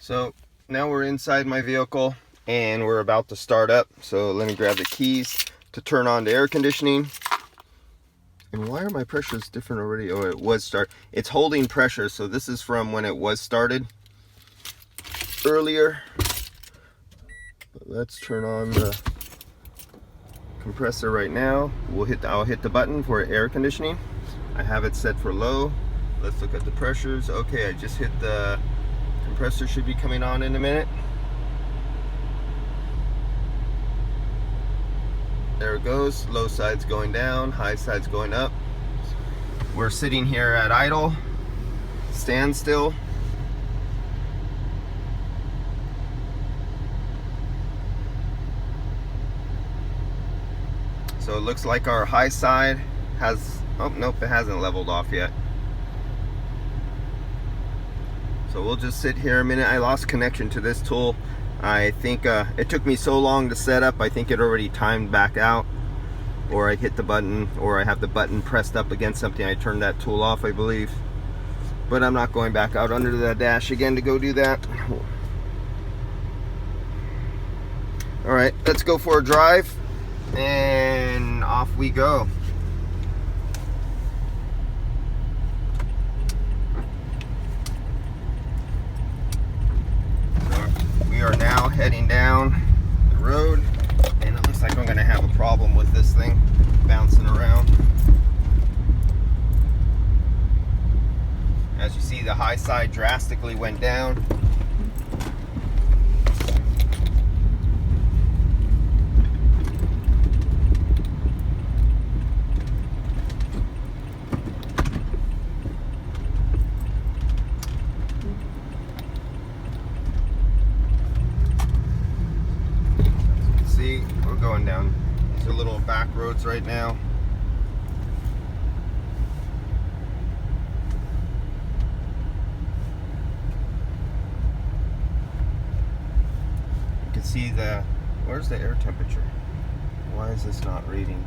So now we're inside my vehicle and we're about to start up. So let me grab the keys to turn on the air conditioning. And why are my pressures different already? Oh, it was start. It's holding pressure. So this is from when it was started earlier. But let's turn on the compressor right now. I'll hit the button for air conditioning. I have it set for low. Let's look at the pressures. Okay, I just hit the compressor, should be coming on in a minute. There it goes. Low side's going down, high side's going up. We're sitting here at idle, standstill. So it looks like our high side has, oh nope, it hasn't leveled off yet. So we'll just sit here a minute. I lost connection to this tool. I think it took me so long to set up, I think it already timed back out, or I hit the button, or I have the button pressed up against something. I turned that tool off, I believe. But I'm not going back out under the dash again to go do that. All right, let's go for a drive and off we go. We are now heading down the road, and it looks like I'm going to have a problem with this thing bouncing around. As you see, the high side drastically went down. We're going down these are little back roads right now. You can see where's the air temperature? Why is this not reading?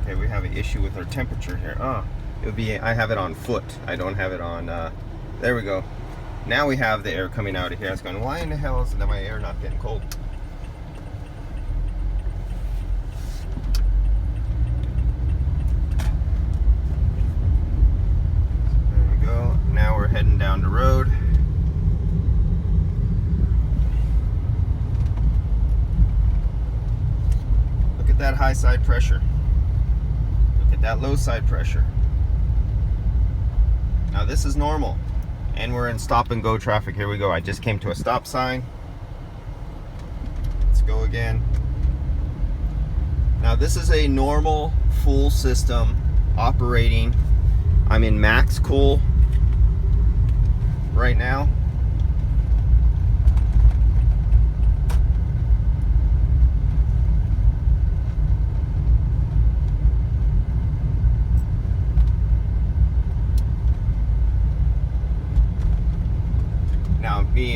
Okay, we have an issue with our temperature here. It would be, I have it on foot. I don't have it on, there we go. Now we have the air coming out of here. I was going, why in the hell is my air not getting cold? There we go. Now we're heading down the road. Look at that high side pressure. Look at that low side pressure. Now this is normal. And we're in stop and go traffic. Here we go. I just came to a stop sign. Let's go again. Now this is a normal full system operating. I'm in max cool right now.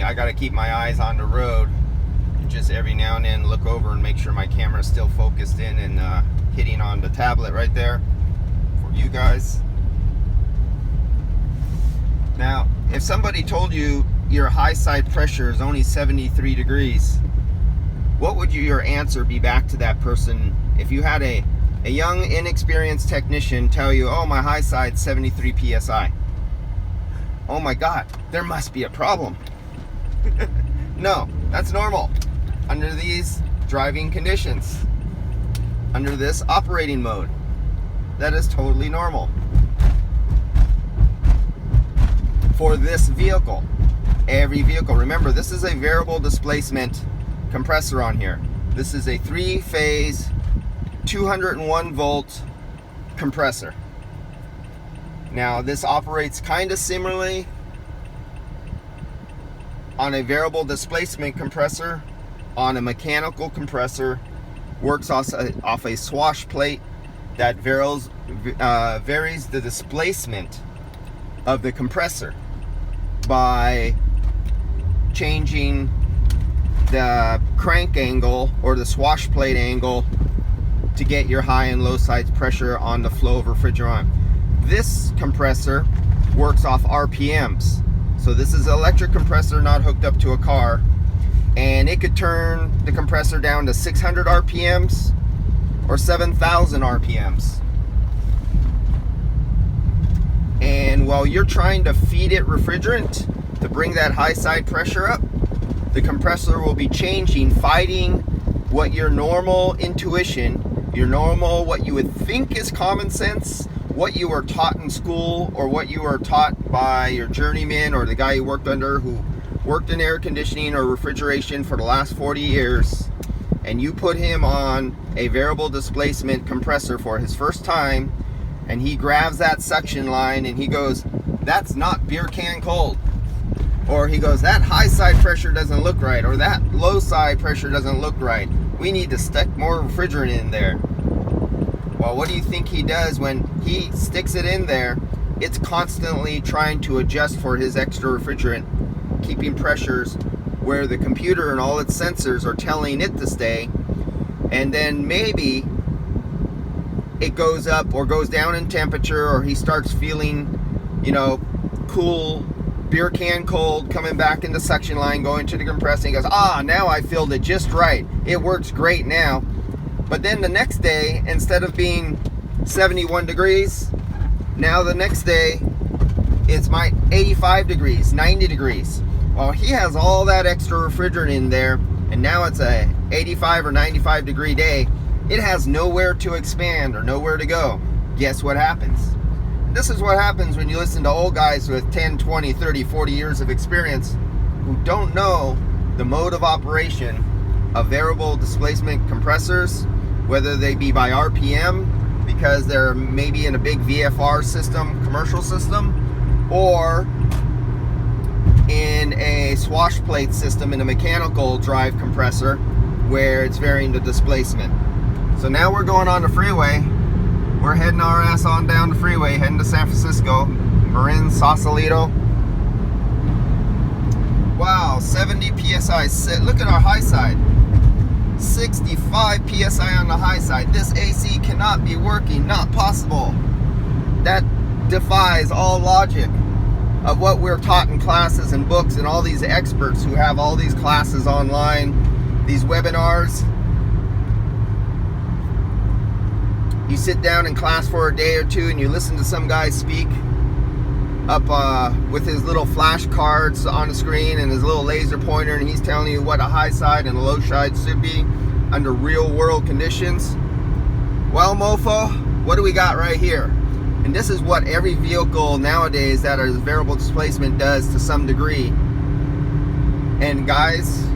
I gotta keep my eyes on the road and just every now and then look over and make sure my camera is still focused in and hitting on the tablet right there for you guys. Now, if somebody told you your high side pressure is only 73 degrees, what would your answer be back to that person if you had a young, inexperienced technician tell you, oh, my high side's 73 psi? Oh my God, there must be a problem. No, that's normal under these driving conditions, under this operating mode. That is totally normal for this vehicle. Every vehicle, remember, this is a variable displacement compressor on here. This is a 3-phase 201 volt compressor. Now this operates kind of similarly on a variable displacement compressor. On a mechanical compressor, works off a swash plate that varies the displacement of the compressor by changing the crank angle or the swash plate angle to get your high and low side pressure on the flow of refrigerant. This compressor works off RPMs. So this is an electric compressor not hooked up to a car, and it could turn the compressor down to 600 RPMs or 7,000 RPMs. And while you're trying to feed it refrigerant to bring that high side pressure up, the compressor will be changing, fighting what your normal intuition, your normal, what you would think is common sense, what you were taught in school, or what you were taught by your journeyman or the guy you worked under who worked in air conditioning or refrigeration for the last 40 years, and you put him on a variable displacement compressor for his first time, and he grabs that suction line and he goes, "That's not beer can cold." Or he goes, "That high side pressure doesn't look right," or "That low side pressure doesn't look right. We need to stick more refrigerant in there." Well, what do you think he does when he sticks it in there? It's constantly trying to adjust for his extra refrigerant, keeping pressures where the computer and all its sensors are telling it to stay. And then maybe it goes up or goes down in temperature, or he starts feeling, cool, beer can cold, coming back in the suction line, going to the compressor. He goes, now I filled it just right. It works great now. But then the next day, instead of being 71 degrees, now the next day it's 85 degrees, 90 degrees. Well, he has all that extra refrigerant in there, and now it's a 85 or 95 degree day. It has nowhere to expand or nowhere to go. Guess what happens? This is what happens when you listen to old guys with 10, 20, 30, 40 years of experience who don't know the mode of operation of variable displacement compressors, whether they be by RPM, because they're maybe in a big VFR system, commercial system, or in a swash plate system in a mechanical drive compressor where it's varying the displacement. So now we're going on the freeway. We're heading our ass on down the freeway, heading to San Francisco, Marin, Sausalito. Wow, 70 PSI. Look at our high side. 65 PSI on the high side. This AC cannot be working, not possible. That defies all logic of what we're taught in classes and books and all these experts who have all these classes online, these webinars. You sit down in class for a day or two and you listen to some guy speak up with his little flashcards on the screen and his little laser pointer, and he's telling you what a high side and a low side should be under real world conditions. Well, mofo, what do we got right here? And this is what every vehicle nowadays that is variable displacement does to some degree. And guys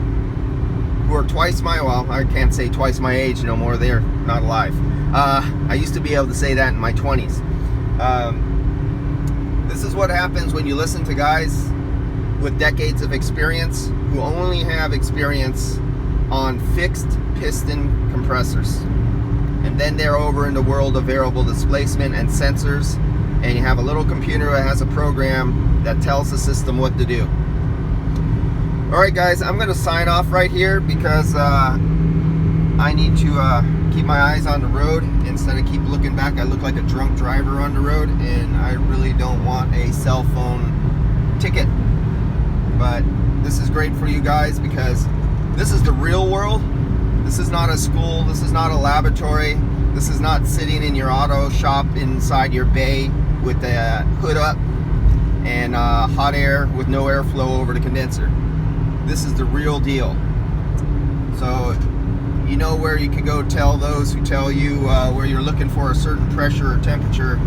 who are I can't say twice my age no more, they're not alive. I used to be able to say that in my 20s. This is what happens when you listen to guys with decades of experience who only have experience on fixed piston compressors. And then they're over in the world of variable displacement and sensors, and you have a little computer that has a program that tells the system what to do. Alright guys, I'm going to sign off right here because I need to keep my eyes on the road instead of keep looking back. I look like a drunk driver on the road, and I really don't want a cell phone ticket. But this is great for you guys because this is the real world. This is not a school. This is not a laboratory. This is not sitting in your auto shop inside your bay with the hood up and hot air with no airflow over the condenser. This is the real deal. So you know where you can go tell those who tell you where you're looking for a certain pressure or temperature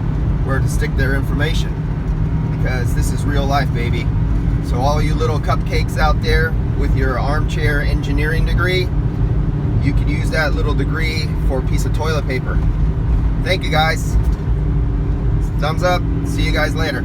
where to stick their information, because this is real life, baby. So all you little cupcakes out there with your armchair engineering degree, you could use that little degree for a piece of toilet paper. Thank you guys. Thumbs up. See you guys later.